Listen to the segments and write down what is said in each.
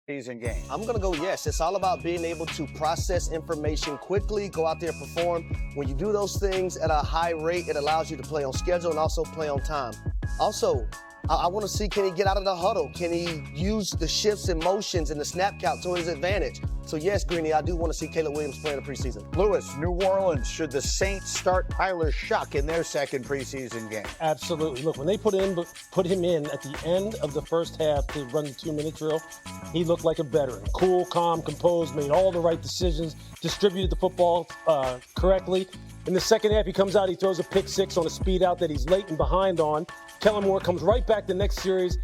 Season game. I'm going to go yes. It's all about being able to process information quickly, go out there and perform. When you do those things at a high rate, it allows you to play on schedule and also play on time. Also, I want to see, can he get out of the huddle? Can he use the shifts and motions and the snap count to his advantage? So, yes, Greeny, I do want to see Caleb Williams play in the preseason. Lewis, New Orleans, should the Saints start Tyler Shuck in their second preseason game? Absolutely. Look, when they put him in at the end of the first half to run the 2-minute drill, he looked like a veteran. Cool, calm, composed, made all the right decisions, distributed the football correctly. In the second half, he comes out, he throws a pick six on a speed out that he's late and behind on. Kellen Moore comes right back the next series,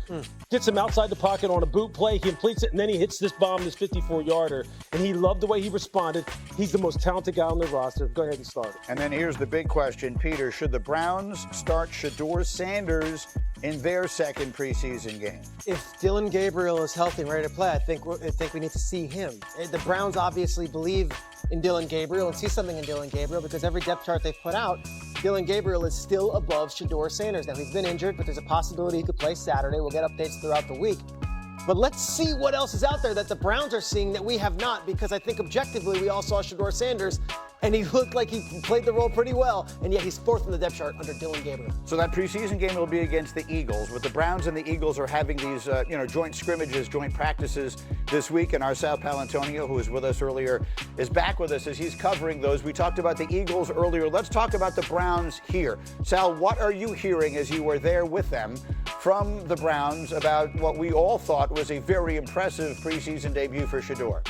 gets him outside the pocket on a boot play, he completes it, and then he hits this bomb, this 54-yarder, and he loved the way he responded. He's the most talented guy on the roster. Go ahead and start it. And then here's the big question, Peter. Should the Browns start Shedeur Sanders in their second preseason game? If Dillon Gabriel is healthy and ready to play, I think we need to see him. The Browns obviously believe in Dillon Gabriel and see something in Dillon Gabriel because every depth chart they've put out, Dillon Gabriel is still above Shedeur Sanders. Now, he's been injured, but there's a possibility he could play Saturday. We'll get updates throughout the week. But let's see what else is out there that the Browns are seeing that we have not, because I think objectively we all saw Shedeur Sanders, and he looked like he played the role pretty well, and yet he's fourth in the depth chart under Dillon Gabriel. So that preseason game will be against the Eagles, but the Browns and the Eagles are having these joint scrimmages, joint practices this week, and our Sal Palantonio, who was with us earlier, is back with us as he's covering those. We talked about the Eagles earlier. Let's talk about the Browns here. Sal, what are you hearing as you were there with them from the Browns about what we all thought was a very impressive preseason debut for Shedeur?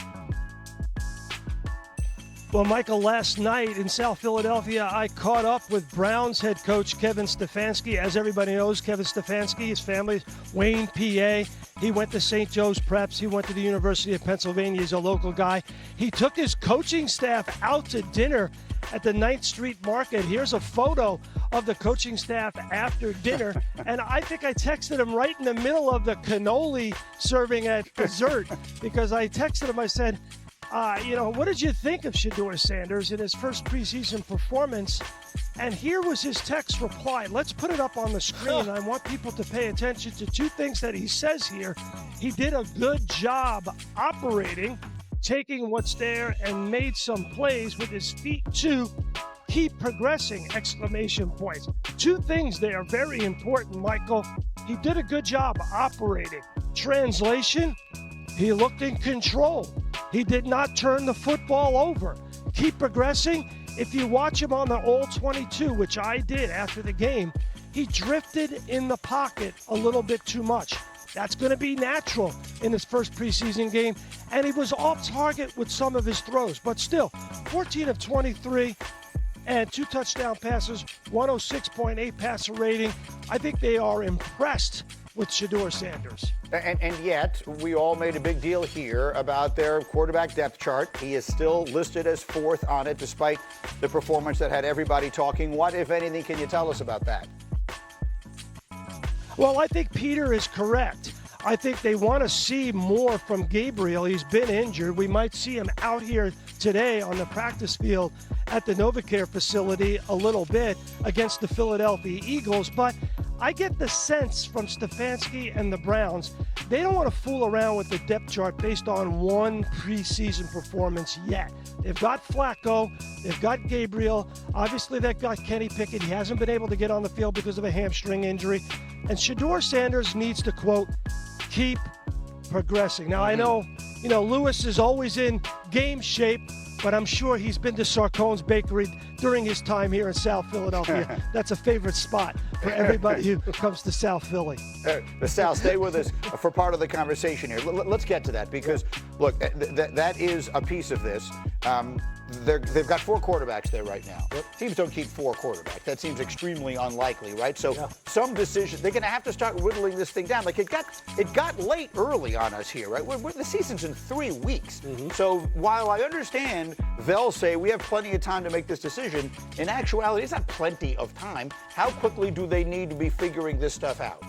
Well, Michael, last night in South Philadelphia, I caught up with Browns head coach Kevin Stefanski. As everybody knows, Kevin Stefanski, his family, Wayne, PA. He went to St. Joe's Preps. He went to the University of Pennsylvania. He's a local guy. He took his coaching staff out to dinner at the 9th Street Market. Here's a photo of the coaching staff after dinner. And I think I texted him right in the middle of the cannoli serving at dessert because I texted him, I said, what did you think of Shedeur Sanders in his first preseason performance? And here was his text reply. Let's put it up on the screen. I want people to pay attention to two things that he says here. He did a good job operating, taking what's there, and made some plays with his feet to keep progressing, exclamation points. Two things there, very important, Michael. He did a good job operating. Translation, he looked in control. He did not turn the football over. Keep progressing. If you watch him on the All-22, which I did after the game, he drifted in the pocket a little bit too much. That's going to be natural in his first preseason game. And he was off target with some of his throws. But still, 14 of 23 and 2 touchdown passes, 106.8 passer rating. I think they are impressed with Shedeur Sanders. And yet, we all made a big deal here about their quarterback depth chart. He is still listed as 4th on it, despite the performance that had everybody talking. What, if anything, can you tell us about that? Well, I think Peter is correct. I think they want to see more from Gabriel. He's been injured. We might see him out here today on the practice field at the NovaCare facility a little bit against the Philadelphia Eagles. But I get the sense from Stefanski and the Browns, they don't want to fool around with the depth chart based on one preseason performance yet. They've got Flacco, they've got Gabriel, obviously they've got Kenny Pickett. He hasn't been able to get on the field because of a hamstring injury. And Shedeur Sanders needs to, quote, keep progressing. Now, I know, Lewis is always in game shape, but I'm sure he's been to Sarcone's Bakery during his time here in South Philadelphia. That's a favorite spot for everybody who comes to South Philly. Sal, stay with us for part of the conversation here. Let's get to that because, look, that is a piece of this. They've got 4 quarterbacks there right now. Teams don't keep 4 quarterbacks. That seems extremely unlikely, right? So some decision, they're going to have to start whittling this thing down. Like it got late early on us here, right? The season's in 3 weeks. So while I understand they'll say we have plenty of time to make this decision, in actuality, it's not plenty of time. How quickly do they need to be figuring this stuff out?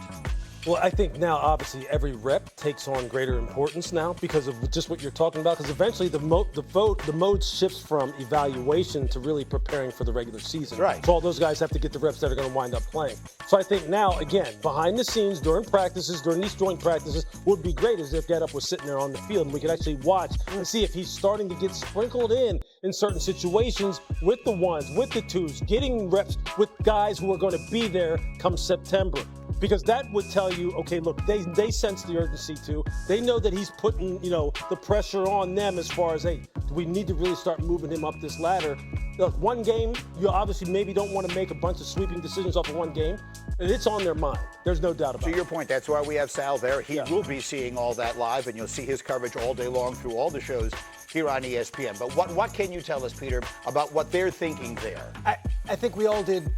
Well, I think now, obviously, every rep takes on greater importance now because of just what you're talking about. Because eventually, the mode shifts from evaluation to really preparing for the regular season. Right. So all those guys have to get the reps that are going to wind up playing. So I think now, again, behind the scenes, during practices, during these joint practices, would be great as if Getup was sitting there on the field and we could actually watch and see if he's starting to get sprinkled in certain situations with the ones, with the twos, getting reps with guys who are going to be there come September. Because that would tell you, okay, look, they sense the urgency too. They know that he's putting, the pressure on them as far as, hey, we need to really start moving him up this ladder. Look, one game, you obviously maybe don't want to make a bunch of sweeping decisions off of one game, and it's on their mind. There's no doubt about it. To your point, that's why we have Sal there. He will be seeing all that live, and you'll see his coverage all day long through all the shows here on ESPN. But what can you tell us, Peter, about what they're thinking there? I think we all did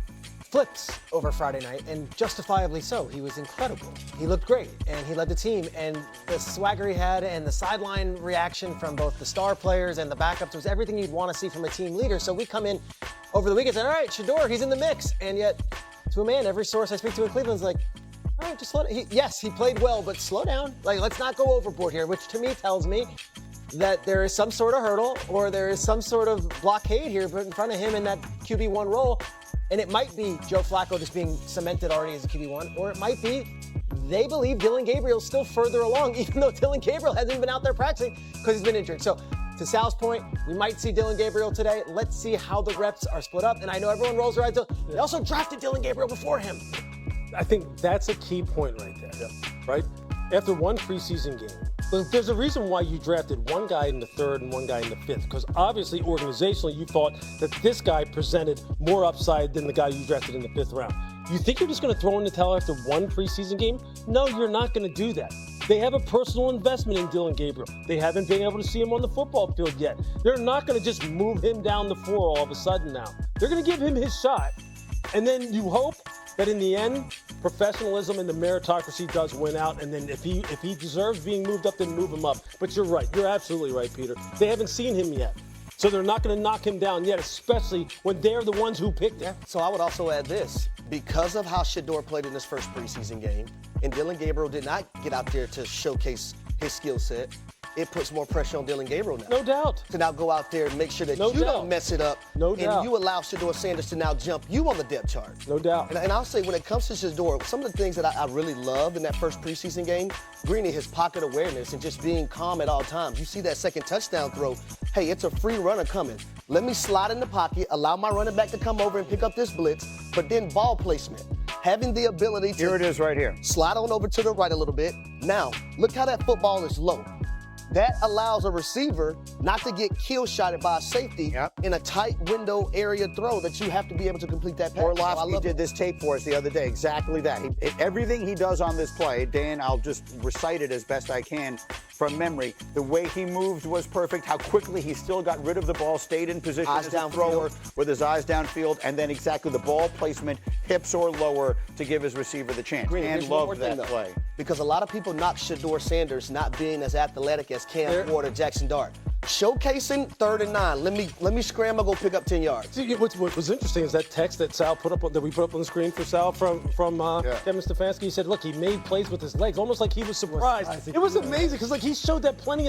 flips over Friday night, and justifiably so. He was incredible. He looked great, and he led the team. And the swagger he had and the sideline reaction from both the star players and the backups was everything you'd want to see from a team leader. So we come in over the weekend and said, all right, Shedeur, he's in the mix. And yet, to a man, every source I speak to in Cleveland's like, all right, just slow down. Yes, he played well, but slow down. Like, let's not go overboard here, which to me tells me that there is some sort of hurdle or there is some sort of blockade here put in front of him in that QB1 role. And it might be Joe Flacco just being cemented already as a QB1, or it might be they believe Dillon Gabriel's still further along, even though Dillon Gabriel hasn't been out there practicing because he's been injured. So to Sal's point, we might see Dillon Gabriel today. Let's see how the reps are split up. And I know everyone rolls their eyes. They also drafted Dillon Gabriel before him. I think that's a key point right there, right? After one preseason game, there's a reason why you drafted one guy in the third and one guy in the fifth, because obviously organizationally you thought that this guy presented more upside than the guy you drafted in the fifth round. You think you're just going to throw in the towel after one preseason game? No, you're not going to do that. They have a personal investment in Dillon Gabriel. They haven't been able to see him on the football field yet. They're not going to just move him down the floor all of a sudden now. They're going to give him his shot. And then you hope that in the end, professionalism and the meritocracy does win out, and then if he deserves being moved up, then move him up. But you're right. You're absolutely right, Peter. They haven't seen him yet. So they're not going to knock him down yet, especially when they're the ones who picked him. So I would also add this. Because of how Shedeur played in his first preseason game, and Dillon Gabriel did not get out there to showcase his skill set, it puts more pressure on Dillon Gabriel now. No doubt. To now go out there and make sure that you don't mess it up. No and doubt. you allow Shedeur Sanders to now jump you on the depth chart. No doubt. And I'll say when it comes to Shedeur, some of the things that I really loved in that first preseason game, Greeny, his pocket awareness and just being calm at all times. You see that second touchdown throw. Hey, it's a free runner coming. Let me slide in the pocket, allow my running back to come over and pick up this blitz, but then ball placement. Having the ability to Here it is right here. slide on over to the right a little bit. Now, look how that football is low. That allows a receiver not to get kill shotted by a safety in a tight window area throw that you have to be able to complete that pass. Orlovsky did this tape for us the other day, exactly that. Everything he does on this play, Dan, I'll just recite it as best I can from memory. The way he moved was perfect, how quickly he still got rid of the ball, stayed in position as a thrower with his eyes downfield, and then exactly the ball placement, hips or lower, to give his receiver the chance. And loved that play. Because a lot of people knock Shedeur Sanders not being as athletic as Cam Ward or Jackson Dart. Showcasing 3rd and 9. Let me scramble, go pick up 10 yards. See, what was interesting is that text that Sal that we put up on the screen for Sal from Kevin Stefanski. He said, look, he made plays with his legs, almost like he was surprised. It was amazing because he showed that plenty of